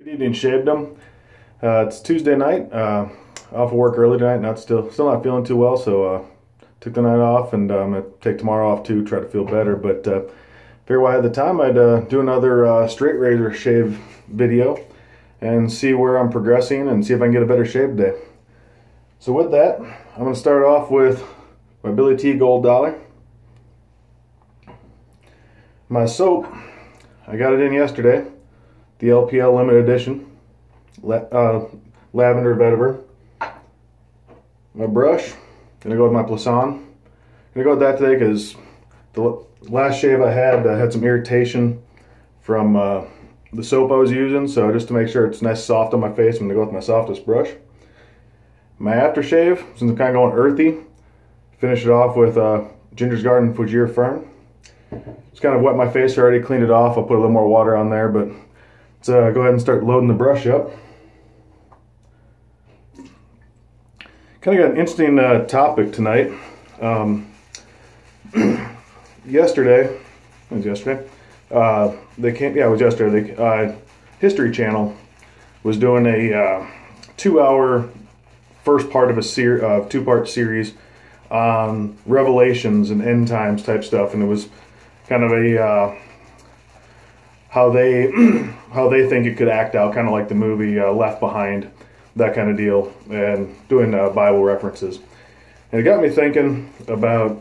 Good evening, Shaved them. It's Tuesday night. Off of work early tonight. Still not feeling too well, so took the night off, and I'm gonna take tomorrow off too. Try to feel better. But figure while I had the time, I'd do another straight razor shave video and see where I'm progressing and see if I can get a better shave today. So with that, I'm gonna start off with my Billy T Gold Dollar. My soap, I got it in yesterday. The LPL limited edition, lavender vetiver. My brush, gonna go with my Plisson. Gonna go with that today because the last shave I had some irritation from the soap I was using. So just to make sure it's nice soft on my face, I'm gonna go with my softest brush. My aftershave, since I'm kind of going earthy, finish it off with Ginger's Garden Fujier Fern. Just kind of wet my face already, cleaned it off. I'll put a little more water on there, but let's go ahead and start loading the brush up. Kind of got an interesting topic tonight. Yesterday, it was yesterday. The History Channel was doing a 2-hour first part of a two-part series on Revelations and end times type stuff, and it was kind of a how they think it could act out, kind of like the movie Left Behind, that kind of deal, and doing Bible references. And it got me thinking about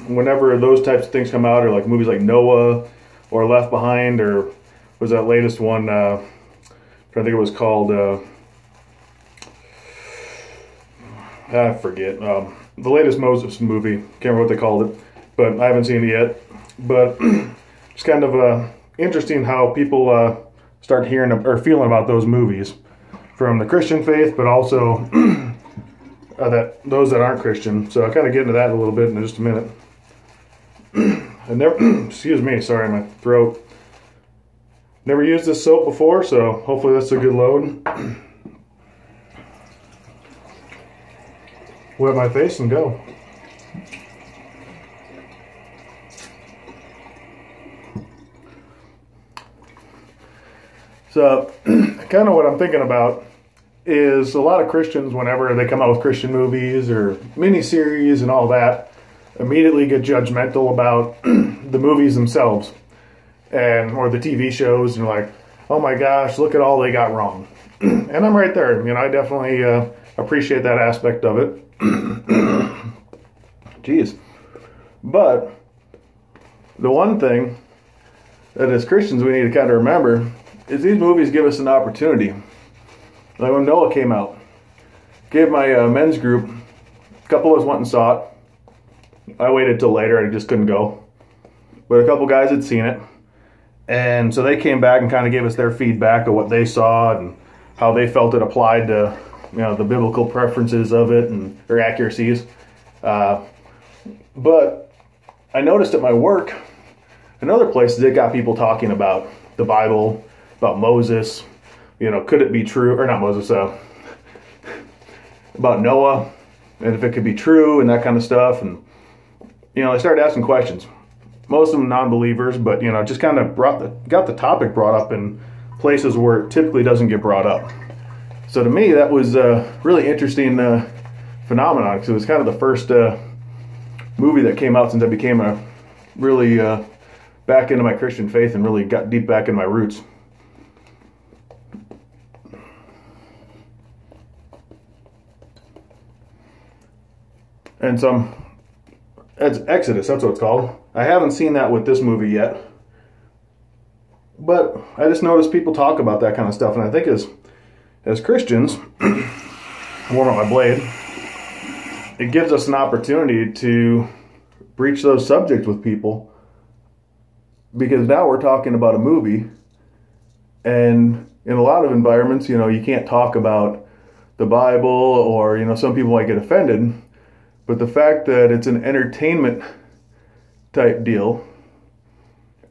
whenever those types of things come out, or like movies like Noah or Left Behind, or was that latest one, I think it was called, I forget, the latest Moses movie, can't remember what they called it, but I haven't seen it yet. But it's kind of interesting how people start hearing or feeling about those movies from the Christian faith, but also those that aren't Christian. So I'll kind of get into that a little bit in just a minute. I never, excuse me, sorry, my throat. Never used this soap before, so hopefully that's a good load. Wet my face and go. So, kind of what I'm thinking about is a lot of Christians, whenever they come out with Christian movies or miniseries and all that, immediately get judgmental about the movies themselves or the TV shows, and like, oh my gosh, look at all they got wrong. And I'm right there. You know, I definitely appreciate that aspect of it. Jeez. But the one thing that as Christians we need to kind of remember is these movies give us an opportunity. Like when Noah came out, gave my men's group, a couple of us went and saw it. I waited till later, I just couldn't go. But a couple guys had seen it. And so they came back and kind of gave us their feedback of what they saw and how they felt it applied to, you know, the biblical preferences of it and their accuracies. But I noticed at my work, in other places, it got people talking about the Bible, about Moses, you know, could it be true, or not Moses, about Noah, and if it could be true, and that kind of stuff. And, you know, I started asking questions. Most of them non-believers, but, you know, just kind of got the topic brought up in places where it typically doesn't get brought up. So to me, that was a really interesting phenomenon, because it was kind of the first movie that came out since I became a really back into my Christian faith and really got deep back in my roots. And it's Exodus, that's what it's called. I haven't seen that with this movie yet. But I just noticed people talk about that kind of stuff, and I think as Christians, warm up my blade, it gives us an opportunity to breach those subjects with people, because now we're talking about a movie, and in a lot of environments, you know, you can't talk about the Bible, or, you know, some people might get offended, but the fact that it's an entertainment type deal,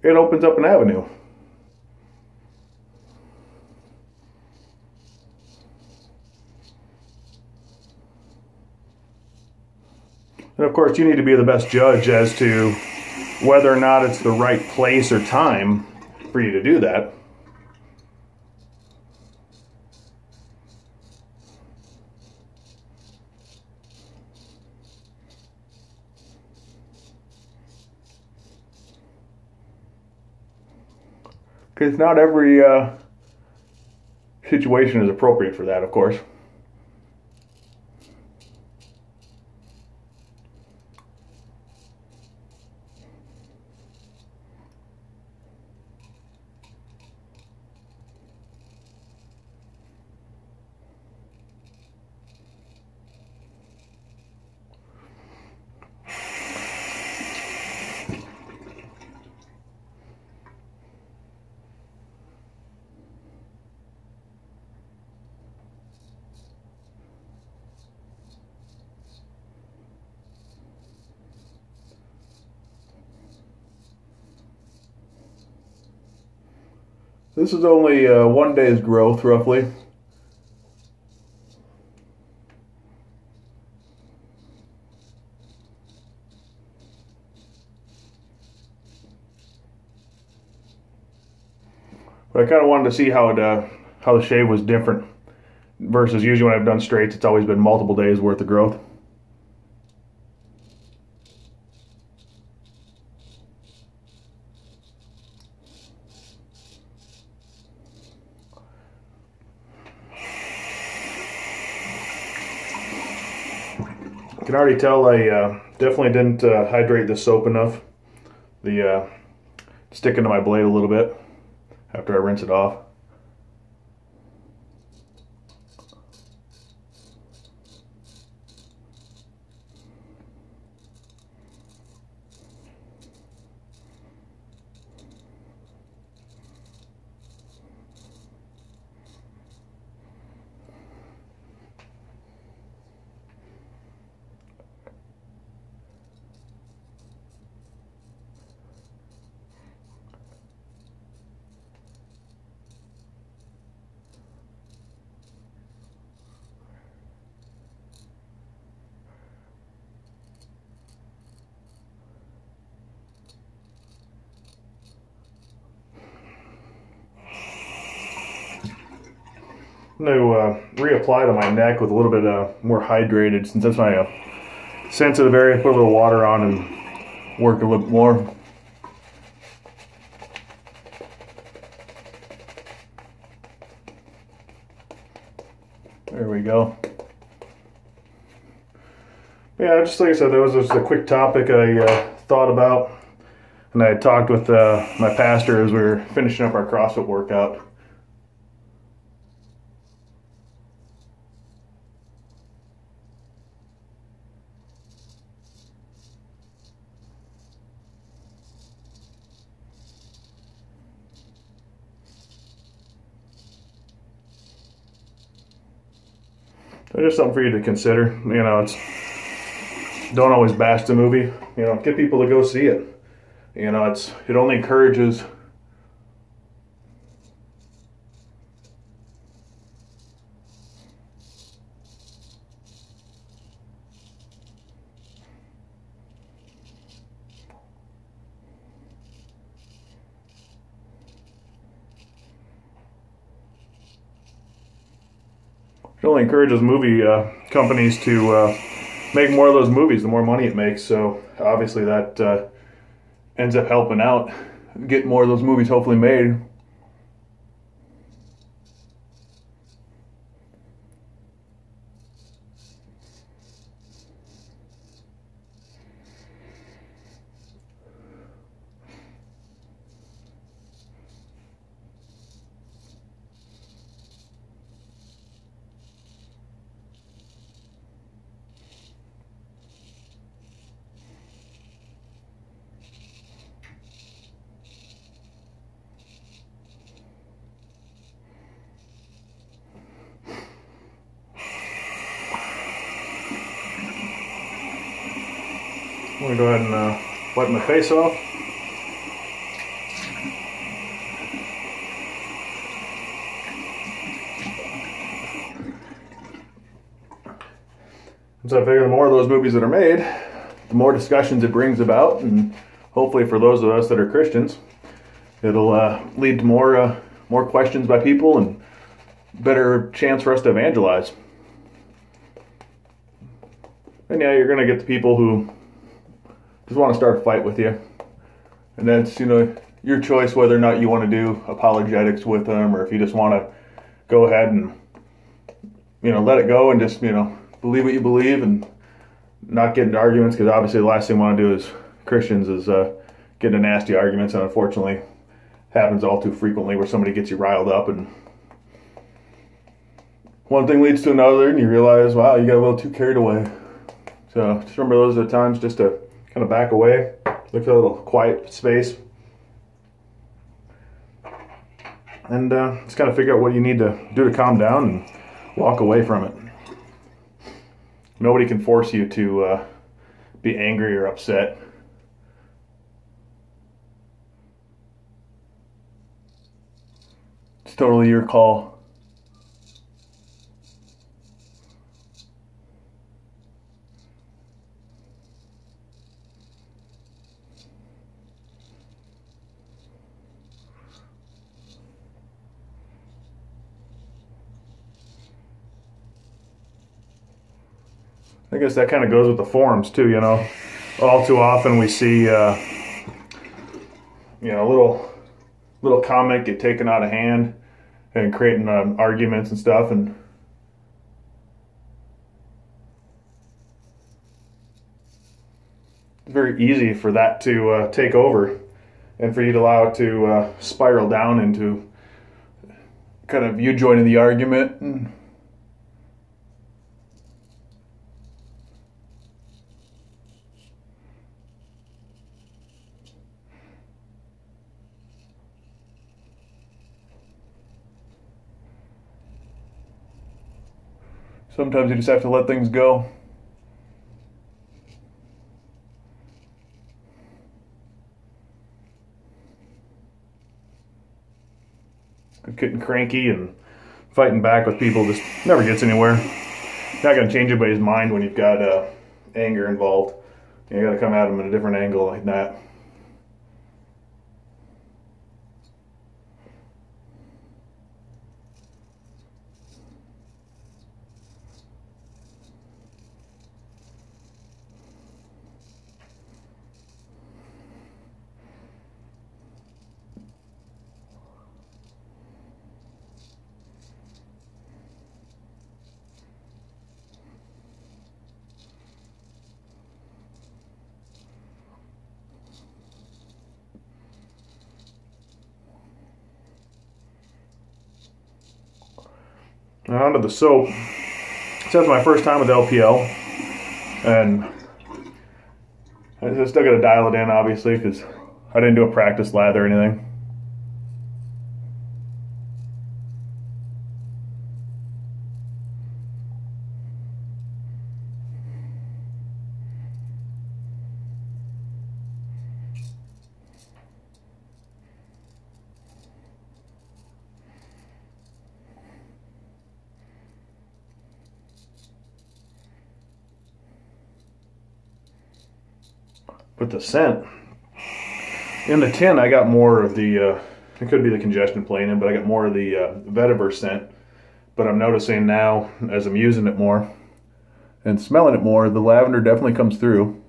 it opens up an avenue. And of course, you need to be the best judge as to whether or not it's the right place or time for you to do that. Because not every situation is appropriate for that, of course. This is only 1 day's growth, roughly. But I kind of wanted to see how the shave was different versus usually when I've done straights, it's always been multiple days worth of growth. You can already tell I definitely didn't hydrate the soap enough. The sticking to my blade a little bit after I rinse it off. I'm going to reapply to my neck with a little bit more hydrated, since that's my sensitive area. Put a little water on and work a little bit more. There we go. Yeah, just like I said, that was just a quick topic I thought about, and I talked with my pastor as we were finishing up our CrossFit workout. So just something for you to consider. You know, don't always bash the movie. You know, get people to go see it. You know, it only encourages movie companies to make more of those movies. The more money it makes, so obviously that ends up helping out, get more of those movies hopefully made. I'm going to go ahead and wipe my face off. So I figure the more of those movies that are made, the more discussions it brings about, and hopefully for those of us that are Christians, it'll lead to more questions by people and better chance for us to evangelize. And yeah, you're going to get the people who just want to start a fight with you. And that's, you know, your choice whether or not you want to do apologetics with them, or if you just want to go ahead and, you know, let it go and just, you know, believe what you believe and not get into arguments, because obviously the last thing we want to do as Christians is get into nasty arguments, and unfortunately happens all too frequently where somebody gets you riled up and one thing leads to another and you realize, wow, you got a little too carried away. So just remember, those are the times just to kind of back away, look for a little quiet space, and just kind of figure out what you need to do to calm down and walk away from it. Nobody can force you to be angry or upset. It's totally your call. I guess that kind of goes with the forums too, you know. All too often we see, you know, little comment get taken out of hand and creating arguments and stuff, and it's very easy for that to take over and for you to allow it to spiral down into kind of you joining the argument. And sometimes you just have to let things go. Getting cranky and fighting back with people just never gets anywhere. You're not going to change anybody's mind when you've got anger involved. You got to come at them at a different angle like that. Now onto the soap. So that's my first time with LPL, and I still got to dial it in, obviously, because I didn't do a practice lather or anything. But the scent, in the tin I got more of the, it could be the congestion playing in, but I got more of the vetiver scent. But I'm noticing now, as I'm using it more and smelling it more, the lavender definitely comes through.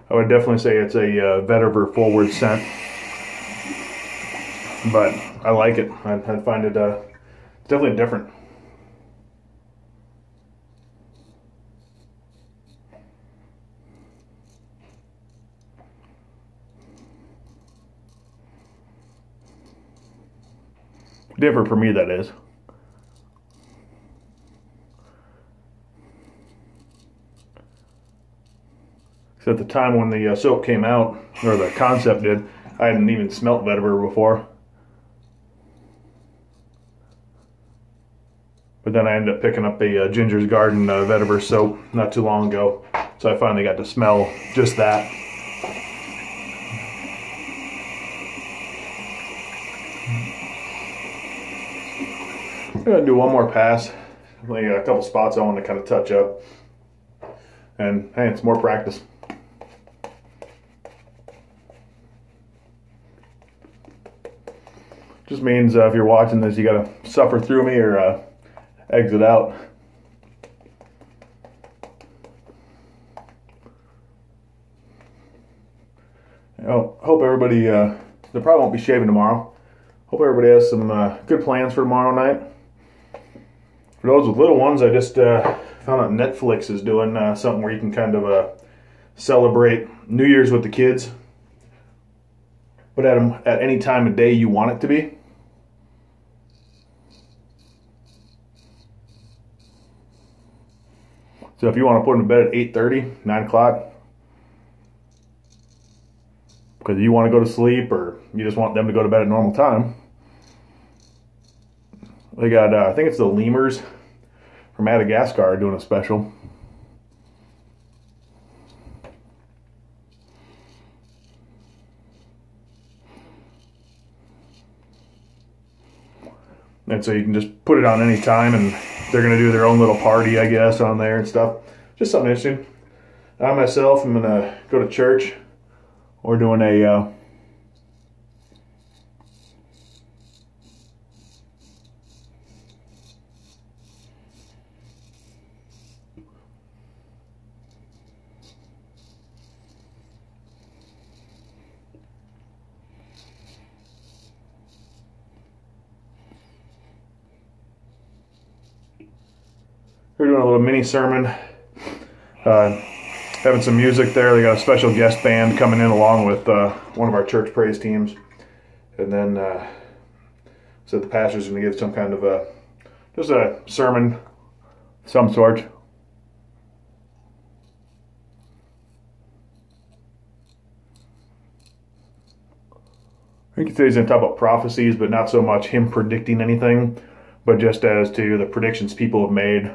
I would definitely say it's a vetiver forward scent, but I like it. I find it definitely different. Different for me, that is. At the time when the soap came out, or the concept did, I hadn't even smelt vetiver before. But then I ended up picking up a Ginger's Garden vetiver soap not too long ago, so I finally got to smell just that. gonna do one more pass. Only a couple spots I want to kind of touch up. And hey, it's more practice. Just means if you're watching this, you gotta suffer through me or exit out. Hope everybody, they probably won't be shaving tomorrow. Hope everybody has some good plans for tomorrow night. For those with little ones, I just found out Netflix is doing something where you can kind of celebrate New Year's with the kids, but at any time of day you want it to be. So if you want to put them to bed at 8:30, 9 o'clock, because you want to go to sleep or you just want them to go to bed at normal time, they got, I think it's the lemurs from Madagascar doing a special. And so you can just put it on any time and they're going to do their own little party, I guess, on there and stuff. Just something interesting. I myself am going to go to church. We're doing a we're doing a little mini sermon. Having some music there. They got a special guest band coming in along with one of our church praise teams. And then so the pastor's going to give some kind of just a sermon of some sort. I think he's going to talk about prophecies, but not so much him predicting anything, but just as to the predictions people have made.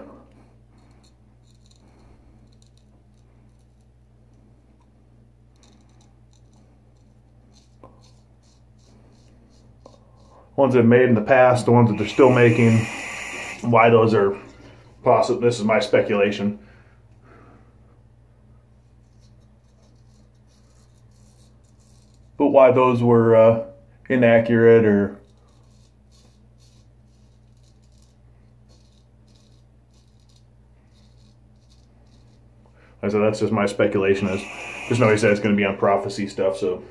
Ones they've made in the past, the ones that they're still making, why those are possible. This is my speculation. But why those were inaccurate or so that's just my speculation. Just know he said it's going to be on prophecy stuff, so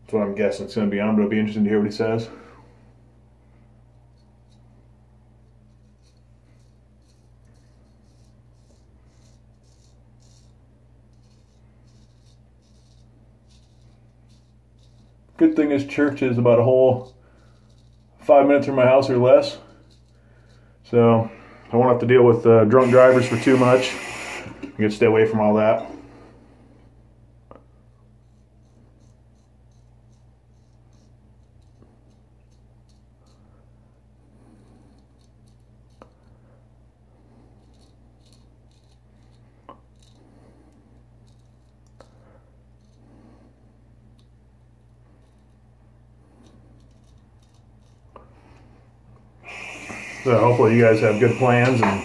that's what I'm guessing it's going to be on, but it'll be interesting to hear what he says. Good thing is church is about a whole 5 minutes from my house or less. So I won't have to deal with drunk drivers for too much. I can stay away from all that. So hopefully you guys have good plans and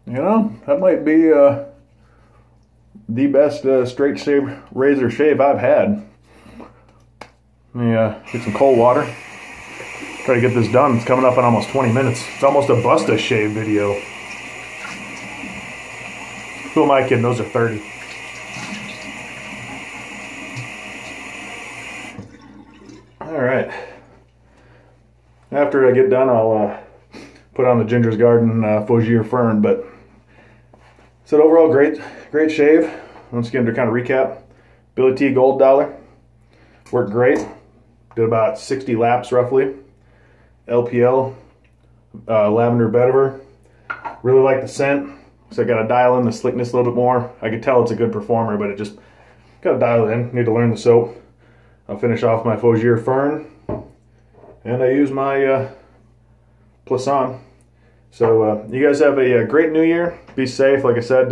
you know, that might be the best straight shave razor shave I've had. Let me get some cold water. Try to get this done. It's coming up in almost 20 minutes. It's almost a Busta shave video. Who am I kidding? Those are 30. All right. After I get done, I'll put on the Ginger's Garden Faugier Fern. But so overall, great shave. Once again, to kind of recap, Billy T Gold Dollar worked great. Did about 60 laps roughly. LPL Lavender Vetiver. Really like the scent. So I got to dial in the slickness a little bit more. I could tell it's a good performer, but it just got to dial it in. Need to learn the soap. I'll finish off my Faugier Fern, and I use my Plisson. So you guys have a great New Year. Be safe. Like I said,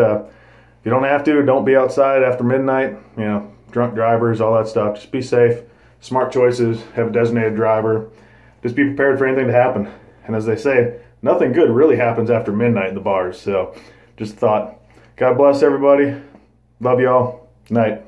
you don't have to, don't be outside after midnight. You know, drunk drivers, all that stuff. Just be safe. Smart choices. Have a designated driver. Just be prepared for anything to happen. And as they say, nothing good really happens after midnight in the bars. So just thought, God bless everybody. Love y'all. Night.